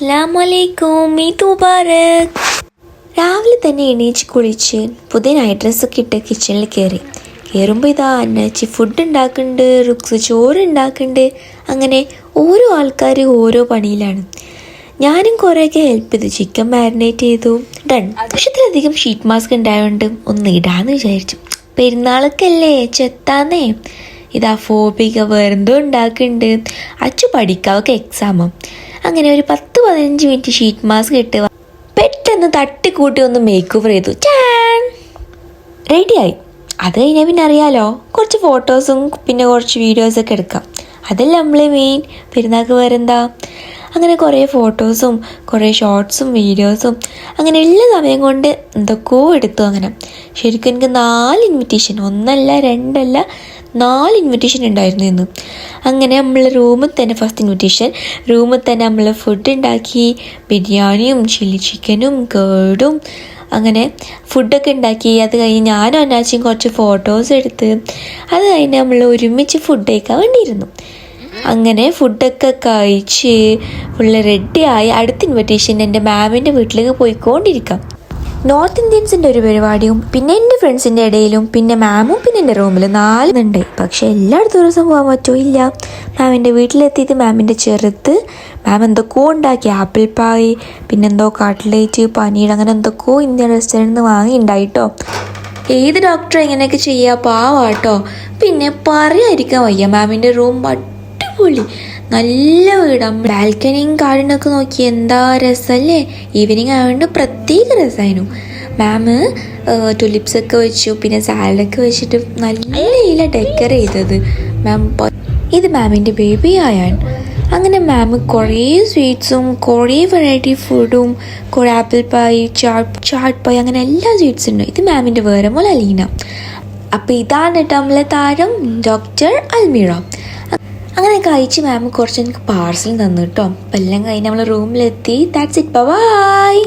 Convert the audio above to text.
അസ്സലാമലൈക്കും, ഈദ് മുബാറക്. രാവിലെ തന്നെ എണീച്ച് കുളിച്ച് പുതിയ നൈറ്റ് ഡ്രസ്സൊക്കെ ഇട്ട് കിച്ചണിൽ കയറുമ്പോൾ ഇതാ അന്നാച്ചി ഫുഡ് ഉണ്ടാക്കുന്നുണ്ട്, റുക്സ് ചോറ് ഉണ്ടാക്കുന്നുണ്ട്. അങ്ങനെ ഓരോ ആൾക്കാർ ഓരോ പണിയിലാണ്. ഞാനും കുറേയൊക്കെ ഹെൽപ്പ് ചെയ്തു. ചിക്കൻ മാരിനേറ്റ് ചെയ്തു, ഡൺ. ആവശ്യത്തിലധികം ഷീറ്റ് മാസ്ക് ഉണ്ടായതുകൊണ്ട് ഒന്ന് ഇടാന്ന് വിചാരിച്ചു. പെരുന്നാളൊക്കെ അല്ലേ, ചെത്താന്നേ. ഇതാ ഫോബിക വേറെന്തോ ഉണ്ടാക്കുന്നുണ്ട്. അച്ചു പഠിക്കാവൊക്കെ എക്സാമോ. അങ്ങനെ ഒരു 10-15 മിനിറ്റ് ഷീറ്റ് മാസ്ക് ഇട്ട് പെട്ടെന്ന് തട്ടിക്കൂട്ടി ഒന്ന് മേക്ക് ഓവർ ചെയ്തു. റെഡിയായി. അത് കഴിഞ്ഞാൽ പിന്നെ അറിയാലോ, കുറച്ച് ഫോട്ടോസും പിന്നെ കുറച്ച് വീഡിയോസൊക്കെ എടുക്കാം. അതല്ല നമ്മൾ മെയിൻ. പെരുന്നാൾക്ക് വേറെന്താ. അങ്ങനെ കുറേ ഫോട്ടോസും കുറേ ഷോർട്സും വീഡിയോസും അങ്ങനെ എല്ലാ സമയം കൊണ്ട് എന്തൊക്കെയോ എടുത്തു. അങ്ങനെ ശരിക്കും എനിക്ക് 4 ഇൻവിറ്റേഷൻ, 1 അല്ല 2 അല്ല 4 ഇൻവിറ്റേഷൻ ഉണ്ടായിരുന്നു ഇന്ന്. അങ്ങനെ നമ്മൾ റൂമിൽ തന്നെ ഫസ്റ്റ് ഇൻവിറ്റേഷൻ റൂമിൽ തന്നെ നമ്മൾ ഫുഡ് ഉണ്ടാക്കി. ബിരിയാണിയും ചില്ലി ചിക്കനും കേടും അങ്ങനെ ഫുഡൊക്കെ ഉണ്ടാക്കി. അത് കഴിഞ്ഞ് ഞാനും അന്നാച്ചിയും കുറച്ച് ഫോട്ടോസ് എടുത്ത് അത് കഴിഞ്ഞ് നമ്മൾ ഒരുമിച്ച് ഫുഡ് കഴിക്കാൻ വേണ്ടിയിരുന്നു. അങ്ങനെ ഫുഡൊക്കെ കഴിച്ച് ഫുള്ള് റെഡിയായി. അടുത്ത ഇൻവിറ്റേഷൻ എൻ്റെ മാമിൻ്റെ വീട്ടിലേക്ക് പോയിക്കൊണ്ടിരിക്കാം. നോർത്ത് ഇന്ത്യൻസിൻ്റെ ഒരു പരിപാടിയും പിന്നെ എൻ്റെ ഫ്രണ്ട്സിൻ്റെ ഇടയിലും പിന്നെ മാമും പിന്നെ എൻ്റെ റൂമിൽ 4 ഉണ്ട്. പക്ഷെ എല്ലായിടത്തും ദിവസം പോകാൻ പറ്റുമോ ഇല്ല. മാമിൻ്റെ വീട്ടിലെത്തിയിട്ട് മാമിൻ്റെ ചെറുത്ത് മാം എന്തൊക്കെയോ ഉണ്ടാക്കി. ആപ്പിൾ പായ്, പിന്നെന്തോ കട്ട്ലേറ്റ്, പനീർ, അങ്ങനെ എന്തൊക്കെയോ ഇന്ത്യൻ റെസ്റ്റോറൻറ്റിൽ നിന്ന് വാങ്ങിയിട്ടുണ്ടായിട്ടോ. ഏത് ഡോക്ടറെ ഇങ്ങനെയൊക്കെ ചെയ്യുക, പാവാട്ടോ. പിന്നെ പറയാതിരിക്കാൻ വയ്യ, മാമിൻ്റെ റൂം അടിപൊളി, നല്ല വീട്. ബാൽക്കണിയും ഗാർഡനൊക്കെ നോക്കി എന്താ രസമല്ലേ. ഈവനിങ് ആയതുകൊണ്ട് പ്രത്യേക രസമായിരുന്നു. മാമ് ടുലിപ്സൊക്കെ വെച്ചു, പിന്നെ സാലഡൊക്കെ വെച്ചിട്ട് നല്ല രീതിയിലാണ് ഡെക്കറേറ്റ് ചെയ്തത് മാം. ഇത് മാമിൻ്റെ ബേബി ആയാണ്. അങ്ങനെ മാം കുറേ സ്വീറ്റ്സും കുറേ വെറൈറ്റി ഫുഡും കുറേ ആപ്പിൾ പായ്, ചാട്ട് പായ്, അങ്ങനെ എല്ലാ സ്വീറ്റ്സും ഉണ്ട്. ഇത് മാമിൻ്റെ വേറെ മോൾ അലീന. അപ്പോൾ ഇതാണ് കേട്ടോ നമ്മളെ താരം ഡോക്ടർ അൽമീറ. അങ്ങനെ കഴിച്ച് മാം കുറച്ച് എനിക്ക് പാർസൽ തന്നു കേട്ടോ. അപ്പം എല്ലാം കഴിഞ്ഞ് നമ്മൾ റൂമിലെത്തി. That's it, by.